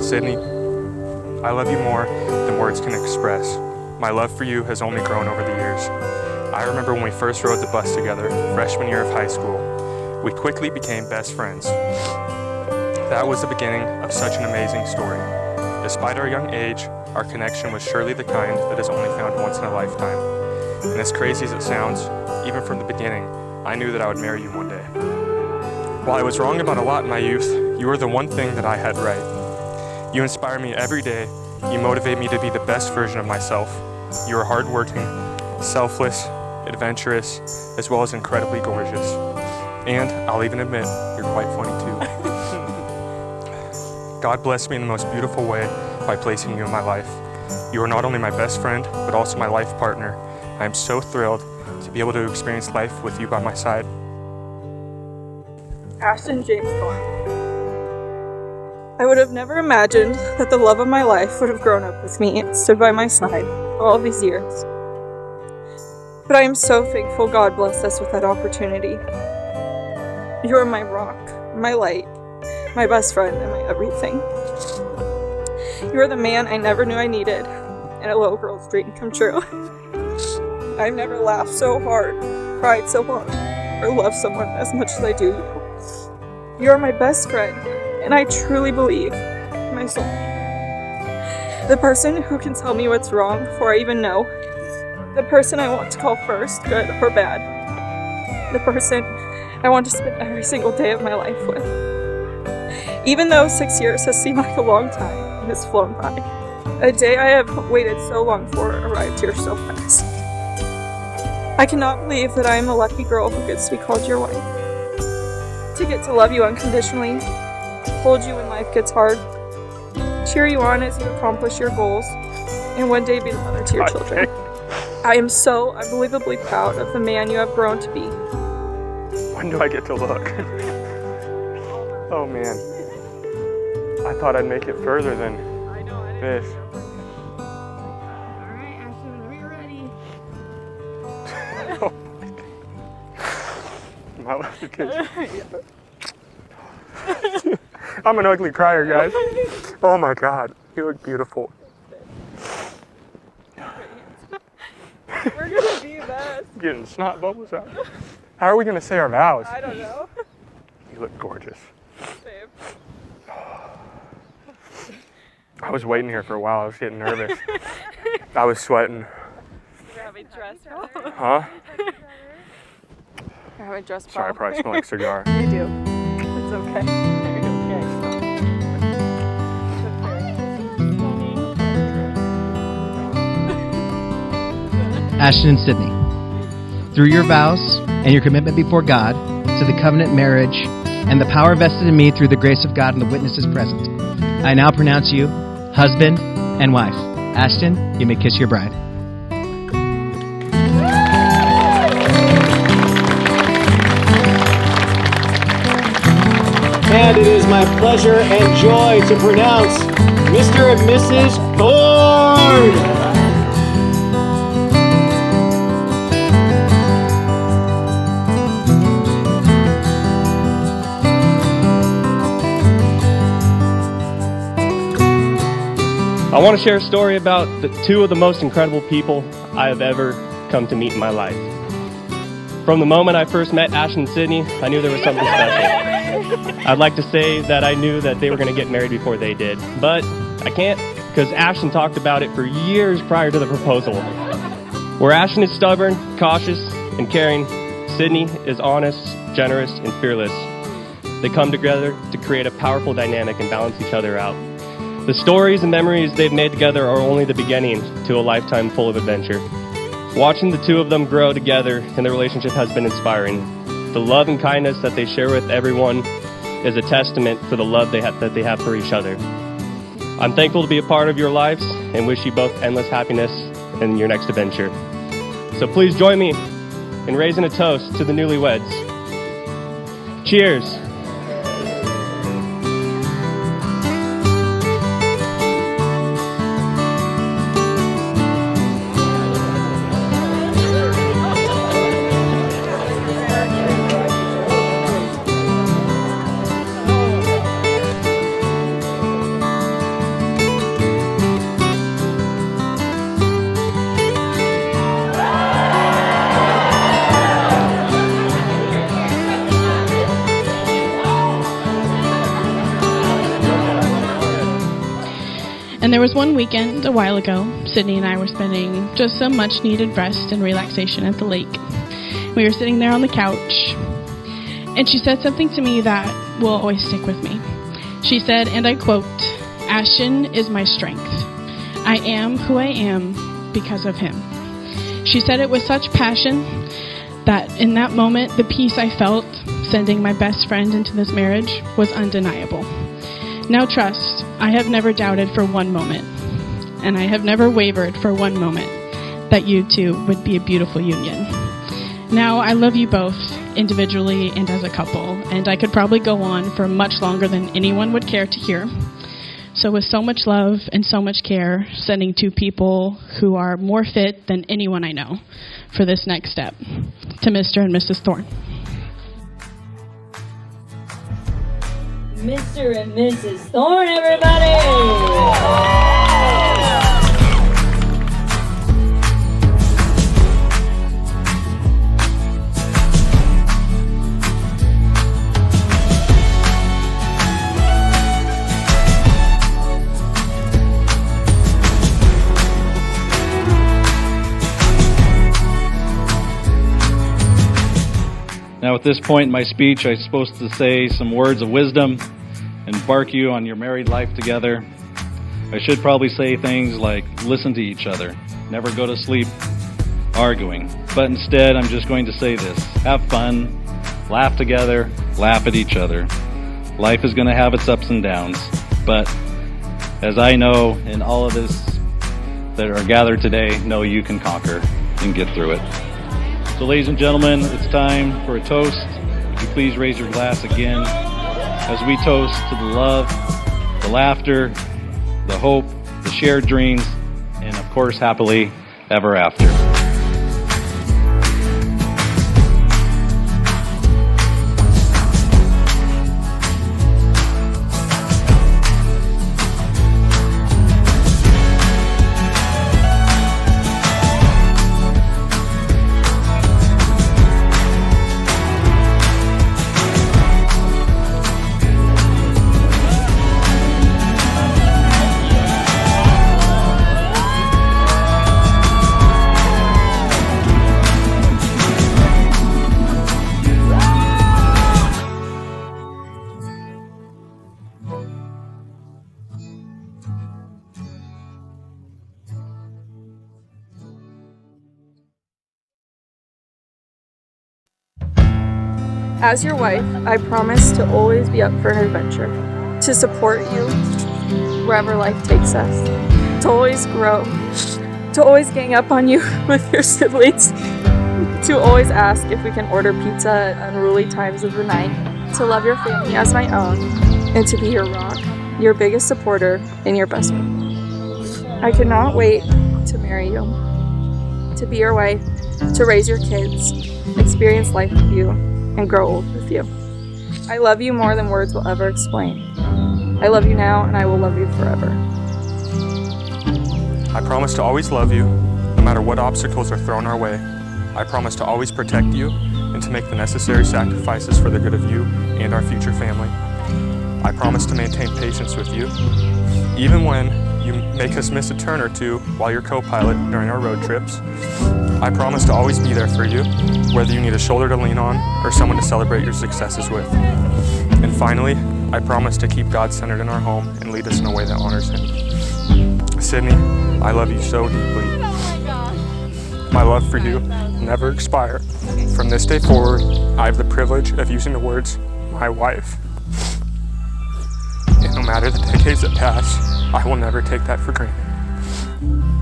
Sydnie, I love you more than words can express. My love for you has only grown over the years. I remember when we first rode the bus together, freshman year of high school. We quickly became best friends. That was the beginning of such an amazing story. Despite our young age, our connection was surely the kind that is only found once in a lifetime. And as crazy as it sounds, even from the beginning, I knew that I would marry you one day. While I was wrong about a lot in my youth, you were the one thing that I had right. You inspire me every day. You motivate me to be the best version of myself. You are hardworking, selfless, adventurous, as well as incredibly gorgeous. And I'll even admit, you're quite funny too. God blessed me in the most beautiful way by placing you in my life. You are not only my best friend, but also my life partner. I am so thrilled to be able to experience life with you by my side. Ashton James Thorne. I would have never imagined that the love of my life would have grown up with me and stood by my side for all these years. But I am so thankful God blessed us with that opportunity. You are my rock, my light, my best friend, and my everything. You are the man I never knew I needed, and a little girl's dream come true. I've never laughed so hard, cried so hard, or loved someone as much as I do you. You are my best friend, and I truly believe in my soul. The person who can tell me what's wrong before I even know. The person I want to call first, good or bad. The person I want to spend every single day of my life with. Even though 6 years has seemed like a long time, it has flown by. A day I have waited so long for arrived here so fast. I cannot believe that I am a lucky girl who gets to be called your wife. To get to love you unconditionally, hold you when life gets hard, cheer you on as you accomplish your goals, and one day be the mother to your children. I am so unbelievably proud of the man you have grown to be. When do I get to look? Oh man. I thought I'd make it further than this. Alright, Ashton, whenever you're ready. Oh my left kids. I'm an ugly crier, guys. Oh my god, you look beautiful. We're gonna be best. Getting snot bubbles out. How are we gonna say our vows? I don't know. You look gorgeous. Babe. I was waiting here for a while. I was getting nervous. I was sweating. You're having dress problem. Huh? You're having dress Sorry, I problem. probably smell like cigar. You do. It's okay. You're okay. Ashton and Sydnie, through your vows and your commitment before God to the covenant marriage and the power vested in me through the grace of God and the witnesses present, I now pronounce you husband and wife. Ashton, you may kiss your bride. And it is my pleasure and joy to pronounce Mr. and Mrs. Thorne. I want to share a story about the two of the most incredible people I have ever come to meet in my life. From the moment I first met Ashton and Sydnie, I knew there was something special. I'd like to say that I knew that they were going to get married before they did, but I can't, because Ashton talked about it for years prior to the proposal. Where Ashton is stubborn, cautious, and caring, Sydnie is honest, generous, and fearless. They come together to create a powerful dynamic and balance each other out. The stories and memories they've made together are only the beginning to a lifetime full of adventure. Watching the two of them grow together in their relationship has been inspiring. The love and kindness that they share with everyone is a testament for the love that they have for each other. I'm thankful to be a part of your lives and wish you both endless happiness in your next adventure. So please join me in raising a toast to the newlyweds. Cheers. And there was one weekend a while ago, Sydnie and I were spending just some much needed rest and relaxation at the lake. We were sitting there on the couch, and she said something to me that will always stick with me. She said, and I quote, "Ashton is my strength. I am who I am because of him." She said it with such passion that in that moment, the peace I felt sending my best friend into this marriage was undeniable. Now trust, I have never doubted for one moment, and I have never wavered for one moment that you two would be a beautiful union. Now I love you both, individually and as a couple, and I could probably go on for much longer than anyone would care to hear. So with so much love and so much care, sending two people who are more fit than anyone I know for this next step, to Mr. and Mrs. Thorne. Mr. and Mrs. Thorne, everybody! Now at this point in my speech, I'm supposed to say some words of wisdom and embark you on your married life together. I should probably say things like listen to each other, never go to sleep arguing. But instead, I'm just going to say this: have fun, laugh together, laugh at each other. Life is going to have its ups and downs, but as I know, and all of us that are gathered today know you can conquer and get through it. So ladies and gentlemen, it's time for a toast. Would you please raise your glass again as we toast to the love, the laughter, the hope, the shared dreams, and of course, happily ever after. As your wife, I promise to always be up for an adventure, to support you wherever life takes us, to always grow, to always gang up on you with your siblings, to always ask if we can order pizza at unruly times of the night, to love your family as my own, and to be your rock, your biggest supporter, and your best friend. I cannot wait to marry you, to be your wife, to raise your kids, experience life with you, and grow old with you. I love you more than words will ever explain. I love you now, and I will love you forever. I promise to always love you, no matter what obstacles are thrown our way. I promise to always protect you and to make the necessary sacrifices for the good of you and our future family. I promise to maintain patience with you, even when you make us miss a turn or two while you're co-pilot during our road trips. I promise to always be there for you, whether you need a shoulder to lean on or someone to celebrate your successes with. And finally, I promise to keep God centered in our home and lead us in a way that honors Him. Sydnie, I love you so deeply. My love for you will never expire. From this day forward, I have the privilege of using the words, my wife. And no matter the decades that pass, I will never take that for granted.